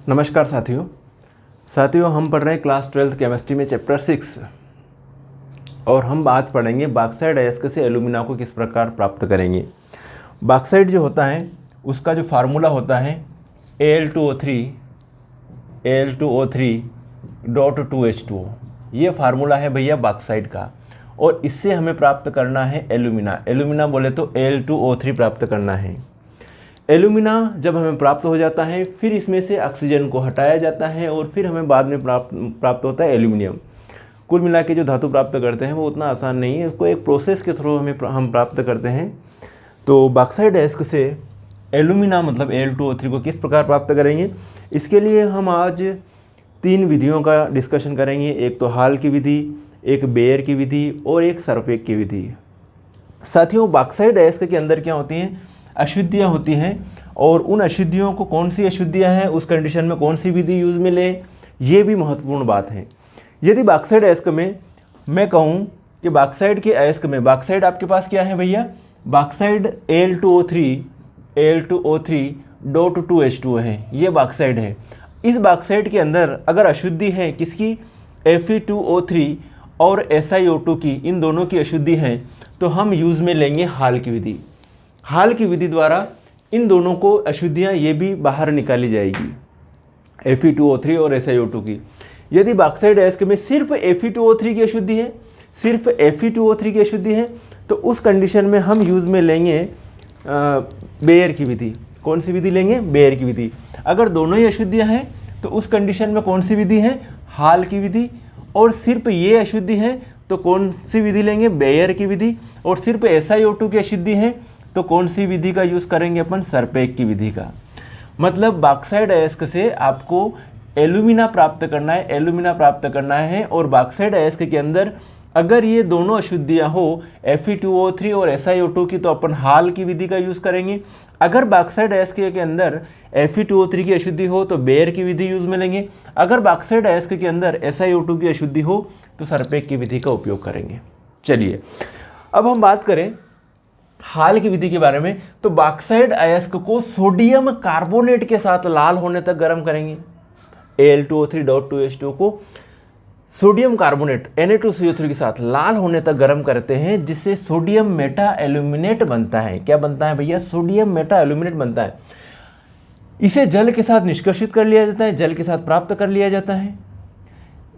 नमस्कार साथियों हम पढ़ रहे हैं क्लास 12th केमिस्ट्री में चैप्टर 6 और हम आज पढ़ेंगे बॉक्साइट अयस्क से एल्यूमिना को किस प्रकार प्राप्त करेंगे। बॉक्साइट जो होता है उसका जो फार्मूला होता है Al2O3 ये फार्मूला है भैया बॉक्साइट का, और इससे हमें प्राप्त करना है एल्यूमिना बोले तो Al2O3 प्राप्त करना है। एल्यूमिना जब हमें प्राप्त हो जाता है फिर इसमें से ऑक्सीजन को हटाया जाता है और फिर हमें बाद में प्राप्त होता है एल्यूमिनियम। कुल मिला के जो धातु प्राप्त करते हैं वो उतना आसान नहीं है, इसको एक प्रोसेस के थ्रू हम प्राप्त करते हैं। तो बॉक्साइट अयस्क से एल्यूमिना मतलब Al2O3 को किस प्रकार प्राप्त करेंगे, इसके लिए हम आज 3 विधियों का डिस्कशन करेंगे। एक तो हाल की विधि, एक बेयर की विधि और एक सरपेक की विधि। साथियों, बॉक्साइट अयस्क के अंदर क्या होती हैं, अशुद्धियाँ होती हैं, और उन अशुद्धियों को कौन सी अशुद्धियाँ हैं, उस कंडीशन में कौन सी विधि यूज़ में लें, ये भी महत्वपूर्ण बात है। यदि बॉक्साइट अयस्क में मैं कहूँ कि बॉक्साइट के अयस्क में बॉक्साइट आपके पास क्या है भैया, बॉक्साइट Al2O3.2H2O है, ये बॉक्साइट है। इस बॉक्साइट के अंदर अगर अशुद्धि है किसकी, Fe2O3 और SiO2 की, इन दोनों की अशुद्धि है, तो हम यूज़ में लेंगे हाल की विधि। हाल की विधि द्वारा इन दोनों को अशुद्धियाँ ये भी बाहर निकाली जाएगी, Fe2O3 और SiO2 की। यदि बॉक्साइट अयस्क में सिर्फ Fe2O3 की अशुद्धि है, सिर्फ Fe2O3 की अशुद्धि है, तो उस कंडीशन में हम यूज़ में लेंगे बेयर की विधि। कौन सी विधि लेंगे, बेयर की विधि। अगर दोनों ही अशुद्धियाँ हैं तो उस कंडीशन में कौन सी विधि है, हाल की विधि। और सिर्फ ये अशुद्धि है तो कौन सी विधि लेंगे, बेयर की विधि। और सिर्फ SiO2 की अशुद्धि है तो कौन सी विधि का यूज़ करेंगे अपन, सरपेक की विधि का। मतलब बॉक्साइट अयस्क से आपको एल्यूमिना प्राप्त करना है, और बॉक्साइट अयस्क के अंदर अगर ये दोनों अशुद्धियाँ हो Fe2O3 और SiO2 की, तो अपन हाल की विधि का यूज़ करेंगे। अगर बॉक्साइट अयस्क के अंदर Fe2O3 की अशुद्धि हो तो बेयर की विधि यूज़ में लेंगे। अगर बॉक्साइट अयस्क के अंदर SiO2 की अशुद्धि हो तो सरपेक की विधि का उपयोग करेंगे। चलिए अब हम बात करें हाल की विधि के बारे में। तो बॉक्साइट अयस्क को सोडियम कार्बोनेट के साथ लाल होने तक गर्म करेंगे। Al2O3.2H2O को सोडियम कार्बोनेट Na2CO3 के साथ लाल होने तक गर्म करते हैं, जिससे सोडियम मेटा एल्यूमिनेट बनता है। क्या बनता है भैया, सोडियम मेटा एल्यूमिनेट बनता है। इसे जल के साथ निष्कासित कर लिया जाता है, जल के साथ प्राप्त कर लिया जाता है।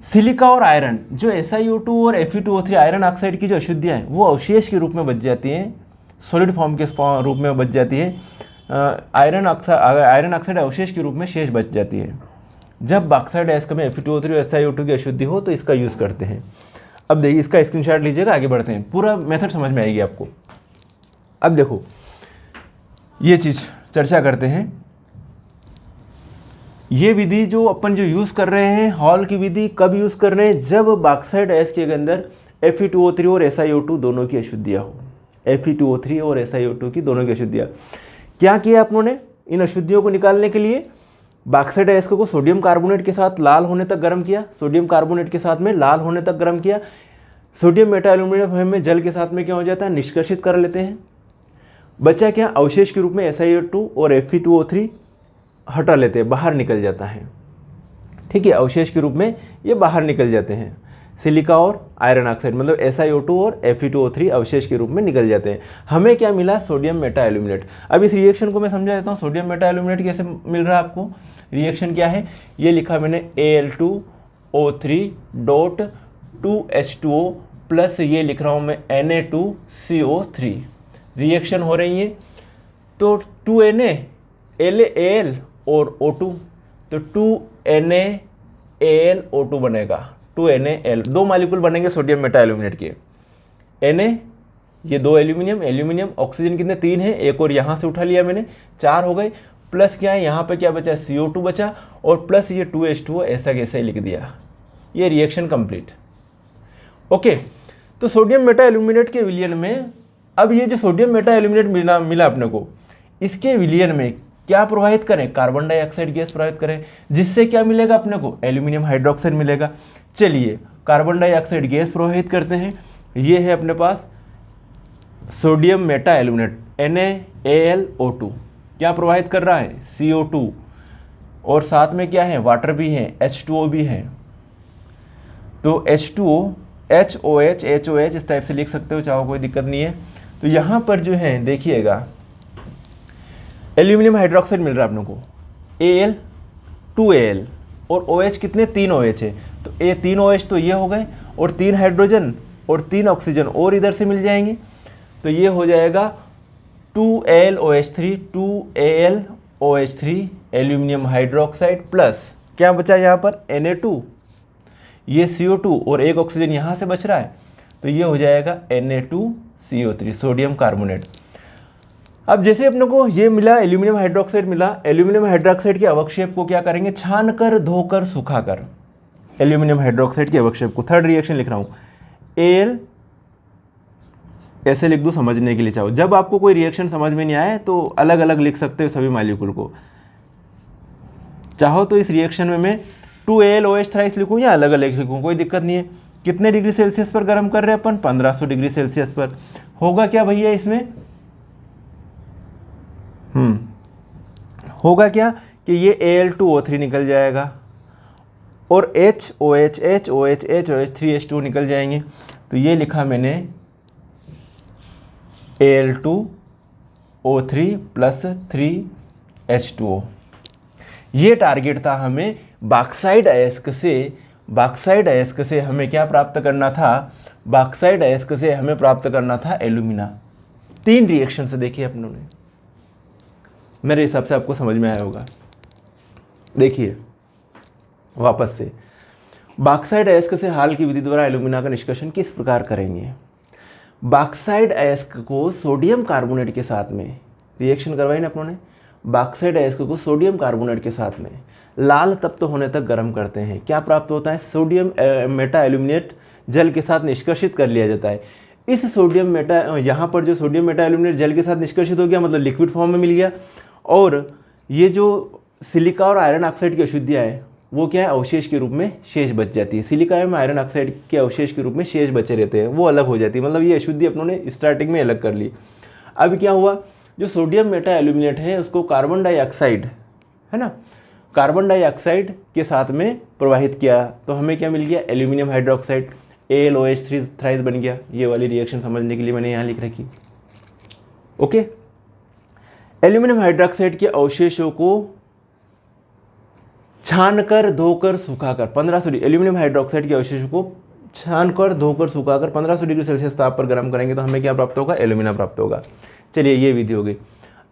सिलिका और आयरन, जो SiO2 और Fe2O3 आयरन ऑक्साइड की जो अशुद्धियाँ हैं वो अवशेष के रूप में बच जाती हैं, सॉलिड फॉर्म के रूप में बच जाती है। आयरन ऑक्साइड अवशेष के रूप में शेष बच जाती है। जब बॉक्साइट अयस्क में Fe2O3 और SiO2 की अशुद्धि हो तो इसका यूज़ करते हैं। अब देखिए, इसका स्क्रीनशॉट लीजिएगा, आगे बढ़ते हैं, पूरा मेथड समझ में आएगी आपको। अब देखो ये चीज़ चर्चा करते हैं। ये विधि जो अपन जो यूज़ कर रहे हैं, हॉल की विधि, कब यूज़ कर रहे हैं, जब बॉक्साइट अयस्क के अंदर Fe2O3 और SiO2 दोनों की अशुद्धियाँ हो। Fe2O3 और SiO2 की दोनों की अशुद्धियाँ। क्या किया आप लोगों ने इन अशुद्धियों को निकालने के लिए, बॉक्साइट अयस्क को सोडियम कार्बोनेट के साथ लाल होने तक गर्म किया, सोडियम कार्बोनेट के साथ में लाल होने तक गर्म किया। सोडियम मेटा एल्यूमिनेट में जल के साथ में क्या हो जाता है, निष्कासित कर लेते हैं। बचा क्या, अवशेष के रूप में SiO2 और Fe2O3 हटा लेते हैं, बाहर निकल जाता है। ठीक है, अवशेष के रूप में ये बाहर निकल जाते हैं। सिलिका और आयरन ऑक्साइड मतलब SiO2 और Fe2O3 अवशेष के रूप में निकल जाते हैं। हमें क्या मिला, सोडियम मेटा एल्यूमिनेट। अब इस रिएक्शन को मैं समझा देता हूँ, सोडियम मेटा एल्यूमिनेट कैसे मिल रहा है आपको। रिएक्शन क्या है, ये लिखा मैंने Al2O3.2H2O प्लस ये लिख रहा हूँ मैं Na2CO3। रिएक्शन हो रही है तो 2Na Al और O2, तो 2NaAlO2 बनेगा। 2NaL, 2 मॉलिक्यूल बनेंगे सोडियम मेटा एल्यूमिनेट के। Na, ये 2 एल्यूमिनियम, ऑक्सीजन कितने, 3 है, एक और यहाँ से उठा लिया मैंने, 4 हो गए। प्लस क्या है, यहाँ पे क्या बचा, CO2 बचा, और प्लस ये 2H2O, ऐसा कैसे लिख दिया। ये रिएक्शन कंप्लीट। ओके, तो सोडियम मेटा एल्यूमिनेट के विलयन में, अब ये जो सोडियम मेटा एल्यूमिनेट मिला अपने को, इसके विलयन में क्या प्रवाहित करें, कार्बन डाइऑक्साइड गैस प्रवाहित करें, जिससे क्या मिलेगा अपने को, एल्यूमिनियम हाइड्रोक्साइड मिलेगा। चलिए कार्बन डाइऑक्साइड गैस प्रवाहित करते हैं। ये है अपने पास सोडियम मेटा एल्यूमिनेट NaAlO2, क्या प्रवाहित कर रहा है, CO2। और साथ में क्या है, वाटर भी है, H2O भी है। तो H2O, HOH, HOH इस टाइप से लिख सकते हो, चाहो कोई दिक्कत नहीं है। तो यहाँ पर जो है देखिएगा एल्यूमिनियम हाइड्रोक्साइड मिल रहा है अपने को, Al 2Al और OH कितने, 3 OH है। तो ये 3 OH तो ये हो गए, और 3 हाइड्रोजन और 3 ऑक्सीजन और इधर से मिल जाएंगे। तो ये हो जाएगा 2AlOH3, 2AlOH3 aluminium hydroxide plus क्या बचा यहाँ पर, Na2, ये CO2 और एक ऑक्सीजन यहाँ से बच रहा है। तो ये हो जाएगा Na2CO3 सोडियम कार्बोनेट। अब जैसे अपने को ये मिला, एल्यूमिनियम हाइड्रोक्साइड मिला, एल्यूमिनियम हाइड्रोक्साइड के अवक्षेप को क्या करेंगे, छानकर, धोकर, सुखाकर एल्यूमिनियम हाइड्रोक्साइड के अवक्षेप को, थर्ड रिएक्शन लिख रहा हूँ, Al ऐसे लिख दूँ समझने के लिए। चाहो जब आपको कोई रिएक्शन समझ में नहीं आए तो अलग अलग लिख सकते हो सभी मॉलिक्यूल को। चाहो तो इस रिएक्शन में मैं 2AlOH थ्राइस लिखूँ या अलग अलग लिखूँ, कोई दिक्कत नहीं है। कितने डिग्री सेल्सियस पर गर्म कर रहे हैं अपन, 1500 डिग्री सेल्सियस पर। होगा क्या भैया इसमें, होगा क्या कि ये Al2O3 निकल जाएगा और HOH, HOH, HOH 3H2 निकल जाएंगे। तो ये लिखा मैंने Al2O3 प्लस 3H2O। ये टारगेट था हमें बॉक्साइड अयस्क से। बॉक्साइड अयस्क से हमें क्या प्राप्त करना था, बॉक्साइड अयस्क से हमें प्राप्त करना था एल्यूमिना। 3 रिएक्शन से देखिए अपनों ने, मेरे हिसाब से आपको समझ में आया होगा। देखिए वापस से, बॉक्साइड अयस्क से हाल की विधि द्वारा एल्यूमिना का निष्कर्षण किस प्रकार करेंगे। बॉक्साइड अयस्क को सोडियम कार्बोनेट के साथ में रिएक्शन करवाई ना अपनों ने, बॉक्साइड अयस्क को सोडियम कार्बोनेट के साथ में लाल तप्त होने तक गर्म करते हैं। क्या प्राप्त होता है, सोडियम मेटा एल्यूमिनेट जल के साथ निष्कर्षित कर लिया जाता है। इस सोडियम मेटा, यहाँ पर जो सोडियम मेटा एल्यूमिनेट जल के साथ निष्कर्षित हो गया, मतलब लिक्विड फॉर्म में मिल गया। और ये जो सिलिका और आयरन ऑक्साइड की अशुद्धियाँ है वो क्या है, अवशेष के रूप में शेष बच जाती है। सिलिका एवं आयरन ऑक्साइड के अवशेष के रूप में शेष बचे रहते हैं, वो अलग हो जाती है। मतलब ये अशुद्धि अपनों ने स्टार्टिंग में अलग कर ली। अब क्या हुआ, जो सोडियम मेटा एल्यूमिनेट है उसको कार्बन डाइऑक्साइड, है ना, कार्बन डाइऑक्साइड के साथ में प्रवाहित किया, तो हमें क्या मिल गया, एल्यूमिनियम हाइड्रोक्साइड, AlOH3 थ्राइस बन गया। ये वाली रिएक्शन समझने के लिए मैंने यहाँ लिख रखी। ओके, एल्यूमिनियम हाइड्रोक्साइड के अवशेषों को छानकर, धोकर, सुखाकर 1500 एल्यूमिनियम हाइड्रोक्साइड के अवशेषों को छानकर, धोकर, सुखाकर 1500 डिग्री सेल्सियस ताप पर गर्म करेंगे तो हमें क्या प्राप्त होगा, एल्यूमिना प्राप्त होगा। चलिए ये विधि हो गई।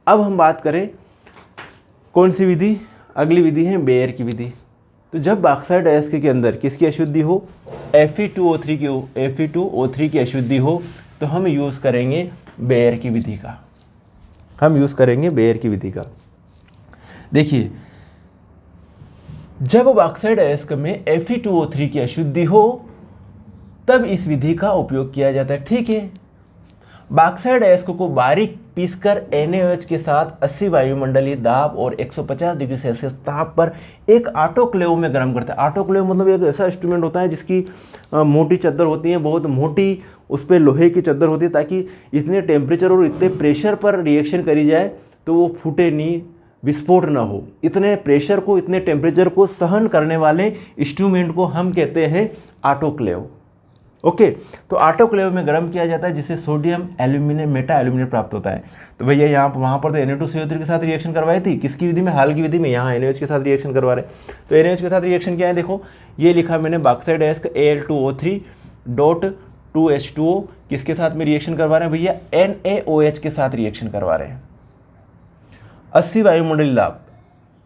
अब हम बात करें कौन सी विधि, अगली विधि है बेयर की विधि। तो जब बॉक्साइड अयस्क के अंदर किसकी अशुद्धि हो, Fe2O3 की अशुद्धि हो, तो हम यूज़ करेंगे बेयर की विधि का। हम यूज़ करेंगे बेयर की विधि का। देखिए, जब बॉक्साइड अयस्क में Fe2O3 की अशुद्धि हो तब इस विधि का उपयोग किया जाता है। ठीक है, बॉक्साइड अयस्क को बारीक पीसकर NaOH के साथ 80 वायुमंडलीय दाब और 150 डिग्री सेल्सियस ताप पर एक ऑटोक्लेव में गर्म करते हैं। ऑटोक्लेव मतलब एक ऐसा इंस्ट्रूमेंट होता है जिसकी मोटी चद्दर होती है, बहुत मोटी, उस पर लोहे की चद्दर होती है, ताकि इतने टेम्परेचर और इतने प्रेशर पर रिएक्शन करी जाए तो वो फूटे नहीं, विस्फोट ना हो। इतने प्रेशर को, इतने टेम्परेचर को सहन करने वाले इंस्ट्रूमेंट को हम कहते हैं ऑटोक्लेव। ओके, तो ऑटोक्लेव में गर्म किया जाता है जिससे सोडियम एल्यूमिनियम मेटा एल्यूमिनेट प्राप्त होता है। तो भैया यहाँ वहाँ पर तो Na2CO3 के साथ रिएक्शन करवाई थी, किसकी विधि में, हाल की विधि में। यहाँ NaOH के साथ रिएक्शन करवा रहे। तो NaOH के साथ रिएक्शन क्या है, देखो ये लिखा मैंने, बॉक्साइड अयस्क Al2O3.2H2O किसके साथ में रिएक्शन करवा रहे हैं भैया, NaOH के साथ रिएक्शन करवा रहे हैं। 80 वायुमंडलीय दाब,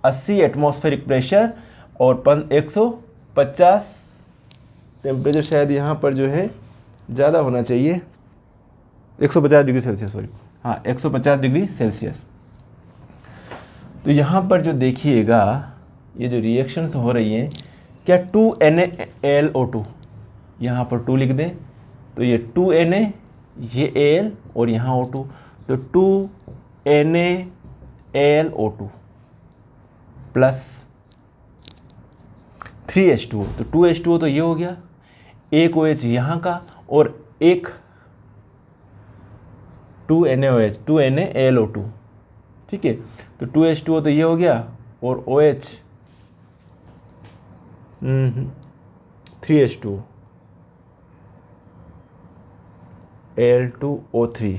80 एटमॉस्फेरिक प्रेशर और 150 टेम्परेचर, शायद यहाँ पर जो है ज़्यादा होना चाहिए, 150 डिग्री सेल्सियस, सॉरी, हाँ 150 डिग्री सेल्सियस। तो यहाँ पर जो देखिएगा ये जो रिएक्शंस हो रही हैं, क्या 2NaLO2, यहाँ पर 2 लिख दें तो ये 2Na, ये Al और यहाँ O2, तो 2NaLO2 प्लस 3H2O, तो 2H2O तो ये हो गया, एक OH यहाँ का और एक 2NaOH, 2NaLO2, ठीक है। तो 2H2O तो ये हो गया और OH 3H2 Al2O3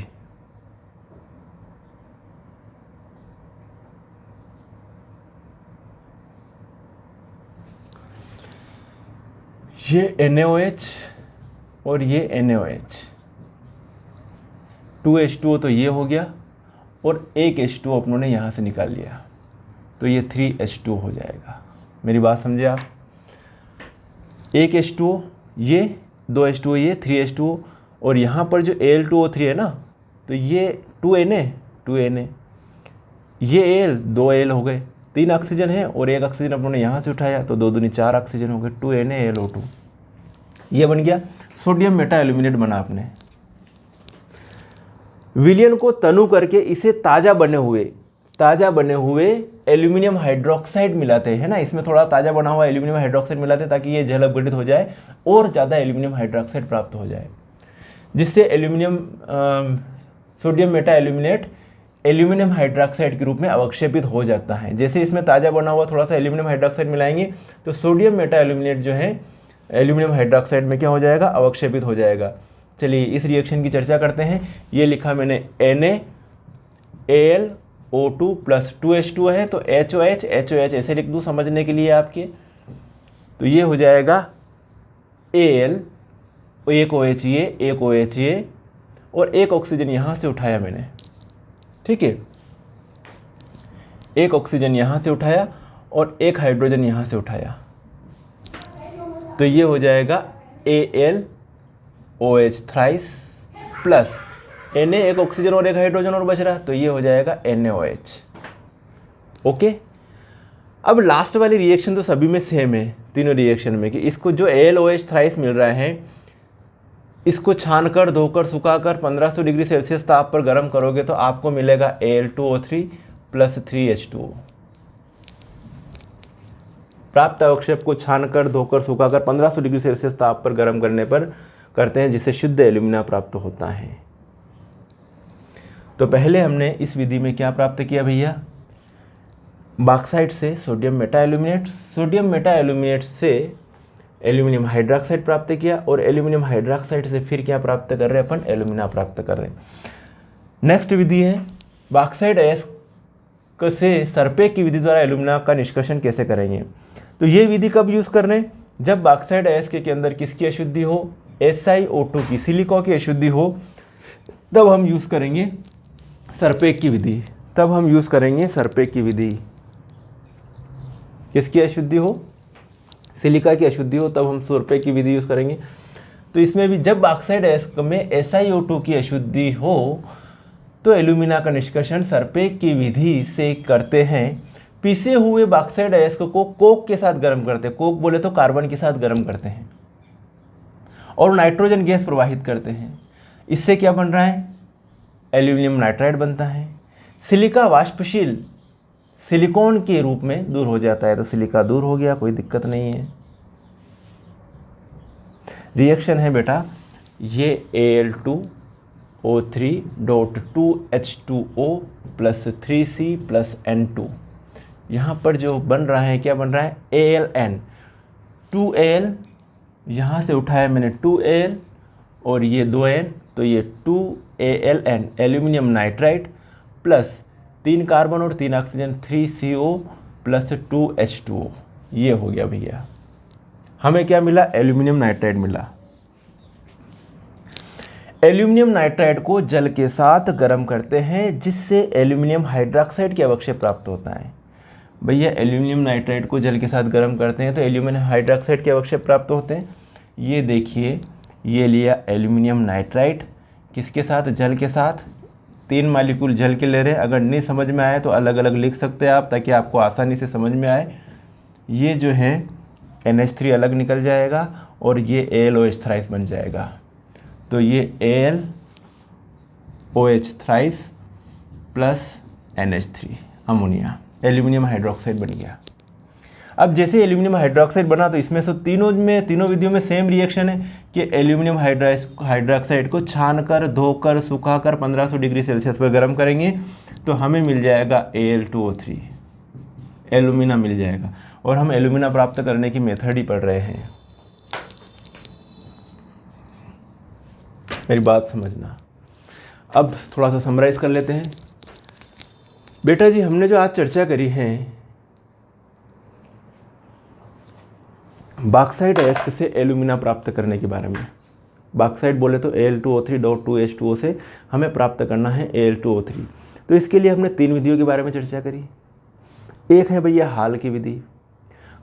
ये NaOH और ये NaOH, 2H2O तो ये हो गया और एक H2O अपनों ने यहाँ से निकाल लिया, तो ये 3H2O हो जाएगा। मेरी बात समझे आप? एक H2O ये, 2H2O ये, 3H2O, और यहाँ पर जो Al2O3 है ना, तो ये 2Na, ये Al 2 Al हो गए, 3 ऑक्सीजन है और एक ऑक्सीजन अपनों ने यहाँ से उठाया, तो 2 दूनी 4 ऑक्सीजन हो गए, 2NaAlO2। ये बन गया सोडियम मेटा एल्यूमिनेट बना आपने। विलयन को तनु करके इसे ताज़ा बने हुए एल्यूमिनियम हाइड्रोक्साइड मिलाते हैं ना, इसमें थोड़ा ताज़ा बना हुआ एल्यूमिनियम हाइड्रोक्साइड मिलाते हैं ताकि ये जल अपघटित हो जाए और ज़्यादा एल्यूमिनियम हाइड्रोक्साइड प्राप्त हो जाए, जिससे sodium Meta aluminate aluminium hydroxide के रूप में अवक्षेपित हो जाता है। जैसे इसमें ताज़ा बना हुआ थोड़ा सा एल्यूमिनियम हाइड्रोक्साइड मिलाएंगे तो सोडियम मेटा एल्यूमिनेट जो है एल्यूमिनियम हाइड्रोक्साइड में क्या हो जाएगा, अवक्षेपित हो जाएगा। चलिए इस रिएक्शन की चर्चा करते हैं। ये लिखा मैंने NaAlO2 प्लस 2H2 है, तो HOH ऐसे लिख दूँ समझने के लिए आपके, तो ये हो जाएगा Al, एक OH ये और एक ऑक्सीजन यहाँ से उठाया मैंने, ठीक है, एक ऑक्सीजन यहाँ से उठाया और एक हाइड्रोजन यहाँ से उठाया, तो ये हो जाएगा AlOH थ्राइस प्लस Na, एक ऑक्सीजन और एक हाइड्रोजन और बच रहा, तो ये हो जाएगा NaOH। ओके, अब लास्ट वाली रिएक्शन तो सभी में सेम है तीनों रिएक्शन में, कि इसको जो AlOH थ्राइस मिल रहा है इसको छानकर धोकर सुखाकर 1500 डिग्री सेल्सियस ताप पर गर्म करोगे तो आपको मिलेगा Al2O3 प्लस 3H2O। प्राप्त अवक्षेप को छानकर धोकर सुखाकर 1500 डिग्री सेल्सियस ताप पर गर्म करने पर करते हैं, जिससे शुद्ध एल्यूमिना प्राप्त होता है। तो पहले हमने इस विधि में क्या प्राप्त किया भैया, बॉक्साइट से सोडियम मेटा एल्यूमिनेट से एल्यूमिनियम हाइड्रोक्साइड प्राप्त किया और एल्यूमिनियम हाइड्रोक्साइड से फिर क्या प्राप्त कर रहे हैं अपन, एल्यूमिना प्राप्त कर रहे हैं। नेक्स्ट विधि है बॉक्साइड अयस्क से सरपेक की विधि द्वारा एल्यूमिना का निष्कर्षण कैसे करेंगे। तो ये विधि कब यूज़ कर रहे हैं, जब बॉक्साइड अयस्क के अंदर किसकी अशुद्धि हो, SiO2 की, सिलिकॉन की अशुद्धि हो, तब हम यूज़ करेंगे सरपेक की विधि। किसकी अशुद्धि हो, सिलिका की अशुद्धि हो, तब हम सरपेक की विधि यूज़ करेंगे। तो इसमें भी जब बॉक्साइड अयस्क में SiO2 की अशुद्धि हो तो एल्यूमिना का निष्कर्षण सरपेक की विधि से करते हैं। पिसे हुए बॉक्साइड अयस्क को कोक के साथ गर्म करते हैं, कोक बोले तो कार्बन के साथ गर्म करते हैं और नाइट्रोजन गैस प्रवाहित करते हैं। इससे क्या बन रहा है, एल्यूमिनियम नाइट्राइड बनता है। सिलिका वाष्पशील सिलिकॉन के रूप में दूर हो जाता है, तो सिलिका दूर हो गया, कोई दिक्कत नहीं है। रिएक्शन है बेटा ये Al2O3.2H2O plus 3C plus N2, यहाँ पर जो बन रहा है क्या बन रहा है, AlN, 2Al यहाँ से उठाया मैंने 2Al और ये 2N, तो ये 2AlN aluminium nitride plus 3 carbon और 3 ऑक्सीजन 3CO प्लस 2H2O, ये हो गया भैया। हमें क्या मिला, एल्यूमिनियम नाइट्राइड मिला। एल्यूमिनियम नाइट्राइड को जल के साथ गर्म करते हैं, जिससे एल्यूमिनियम हाइड्रोक्साइड की अवक्षेप प्राप्त होता है। भैया एल्यूमिनियम नाइट्राइड को जल के साथ गर्म करते हैं तो एल्यूमिनियम हाइड्रोक्साइड के अवक्षेप प्राप्त होते हैं। ये देखिए, ये लिया एल्यूमिनियम नाइट्राइड किसके साथ, जल के साथ, 3 मॉलिक्यूल जल के ले रहे हैं। अगर नहीं समझ में आए तो अलग अलग लिख सकते हैं आप, ताकि आपको आसानी से समझ में आए। ये जो है NH3 अलग निकल जाएगा और ये AlOH थ्राइस बन जाएगा। तो ये AlOH thrice plus NH3 ammonia, aluminium hydroxide बन गया। अब जैसे एल्यूमिनियम हाइड्रोक्साइड बना तो इसमें से तीनों विधियों में सेम रिएक्शन है कि एल्यूमिनियम हाइड्रोक्साइड को छानकर धोकर सुखाकर 1500 डिग्री सेल्सियस पर गर्म करेंगे तो हमें मिल जाएगा Al2O3, एल्यूमिना मिल जाएगा। और हम एल्यूमिना प्राप्त करने की मेथड ही पढ़ रहे हैं। मेरी बात समझना। अब थोड़ा सा समराइज़ कर लेते हैं। बेटा जी, हमने जो आज चर्चा करी है बॉक्साइट अयस्क से एल्यूमिना प्राप्त करने के बारे में। बॉक्साइट बोले तो Al2O3.2H2O से हमें प्राप्त करना है Al2O3। तो इसके लिए हमने 3 विधियों के बारे में चर्चा करी। एक है भैया हाल की विधि।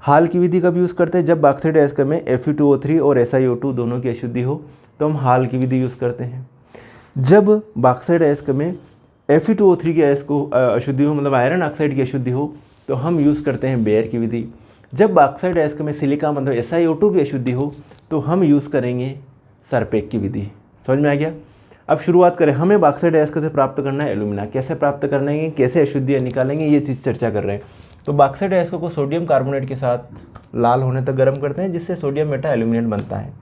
हाल की विधि कब यूज़ करते हैं? जब बॉक्साइट अयस्क में Fe2O3 और SiO2 दोनों की अशुद्धि हो तो हम हाल की विधि यूज़ करते हैं। जब बॉक्साइट अयस्क में Fe2O3 की अयस्क को अशुद्धि हो, मतलब आयरन ऑक्साइड की अशुद्धि हो, तो हम यूज़ करते हैं बेयर की विधि। जब बॉक्साइट अयस्क में सिलिका मतलब SiO2 की अशुद्धि हो तो हम यूज़ करेंगे सरपेक की विधि। समझ में आ गया? अब शुरुआत करें। हमें बॉक्साइट अयस्क से प्राप्त करना है एल्यूमिना। कैसे प्राप्त करना है, कैसे अशुद्धियाँ निकालेंगे, ये चीज़ चर्चा कर रहे हैं। तो बॉक्साइट अयस्क को सोडियम कार्बोनेट के साथ लाल होने तक गर्म करते हैं, जिससे सोडियम मेटा एल्यूमिनेट बनता है।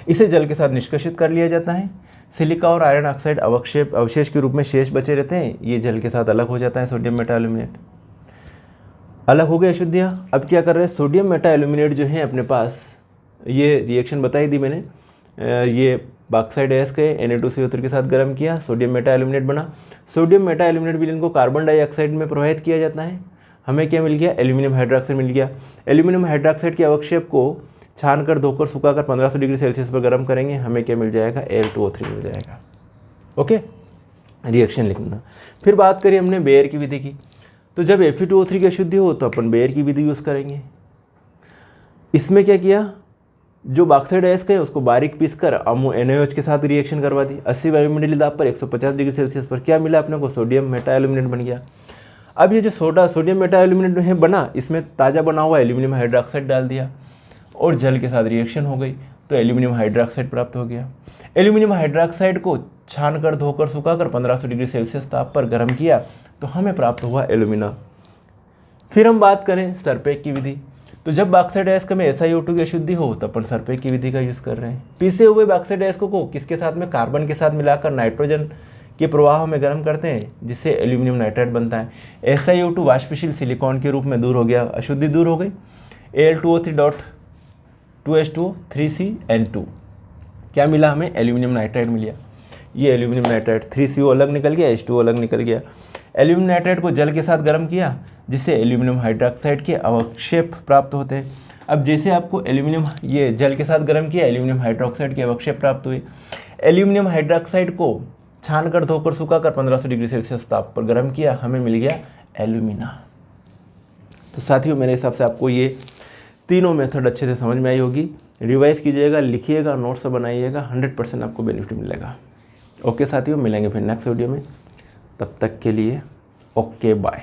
इसे जल के साथ निष्कासित कर लिया जाता है। सिलिका और आयरन ऑक्साइड अवशेष के रूप में शेष बचे रहते हैं। ये जल के साथ अलग हो जाता है। सोडियम मेटा एल्यूमिनेट अलग हो गए अशुद्धियाँ। अब क्या कर रहे हैं? सोडियम मेटा एल्यूमिनेट जो है अपने पास, ये रिएक्शन बताई दी मैंने। ये बॉक्साइट अयस्क है, Na2CO3 के साथ गर्म किया, सोडियम मेटा एल्यूमिनेट बना। सोडियम मेटा एल्यूमिनेट विलयन को कार्बन डाइऑक्साइड में प्रवाहित किया जाता है। हमें क्या मिल गया? एल्यूमिनियम हाइड्रोक्साइड मिल गया। एल्यूमिनियम हाइड्रोक्साइड के अवक्षेप को छानकर धोकर सुखाकर 1500 डिग्री सेल्सियस पर गर्म करेंगे। हमें क्या मिल जाएगा? Al2O3 मिल जाएगा। ओके, रिएक्शन लिखना। फिर बात करें हमने बेयर की विधि की। तो जब Fe2O3 की अशुद्धि हो तो अपन बेयर की विधि यूज़ करेंगे। इसमें क्या किया? जो बॉक्साइट अयस्क है उसको बारीक पीसकर NaOH के साथ रिएक्शन करवा दी। 80 वायुमंडलीय दाब पर 150 डिग्री सेल्सियस पर। क्या मिला अपने को? सोडियम मेटा एल्यूमिनेट बन गया। अब ये जो सोडियम मेटा एल्यूमिनेट है बना, इसमें ताज़ा बना हुआ एल्यूमिनियम हाइड्रोक्साइड डाल दिया और जल के साथ रिएक्शन हो गई तो एल्यूमिनियम हाइड्रोक्साइड प्राप्त हो गया। एल्यूमिनियम हाइड्रोक्साइड को छानकर धोकर सुखाकर 1500 डिग्री सेल्सियस ताप पर गर्म किया तो हमें प्राप्त हुआ एल्यूमिना। फिर हम बात करें सरपेक की विधि। तो जब बॉक्साइट अयस्क में SiO2 की अशुद्धि हो तो अपन सरपेक की विधि का यूज़ कर रहे हैं। पीसे हुए बॉक्साइट अयस्क को किसके साथ में? कार्बन के साथ मिलाकर नाइट्रोजन के प्रवाह में गर्म करते हैं, जिससे एल्यूमिनियम नाइट्राइड बनता है। SiO2 वाष्पशील सिलिकॉन के रूप में दूर हो गया, अशुद्धि दूर हो गई। Al2O3.2H2O 3CN2 क्या मिला हमें? एल्यूमिनियम नाइट्राइड मिला। ये एल्यूमिनियम नाइट्राइड 3CO अलग निकल गया, H2O अलग निकल गया। एल्यूमिनियम नाइट्राइड को जल के साथ गर्म किया, जिससे एल्यूमिनियम हाइड्रोक्साइड के अवक्षेप प्राप्त होते हैं। अब जैसे आपको एल्यूमिनियम ये जल के साथ गर्म किया, एल्यूमिनियम हाइड्रोक्साइड के अवक्षेप प्राप्त हुए। एल्यूमिनियम हाइड्रोक्साइड को छानकर धोकर सुखाकर 1500 डिग्री सेल्सियस ताप पर गर्म किया, हमें मिल गया एल्यूमिना। तो साथियों, मेरे हिसाब से आपको ये तीनों मेथड अच्छे से समझ में आई होगी। रिवाइज कीजिएगा, लिखिएगा, नोट्स बनाइएगा, 100% आपको बेनिफिट मिलेगा। ओके साथियों, मिलेंगे फिर नेक्स्ट वीडियो में। तब तक के लिए ओके, बाय।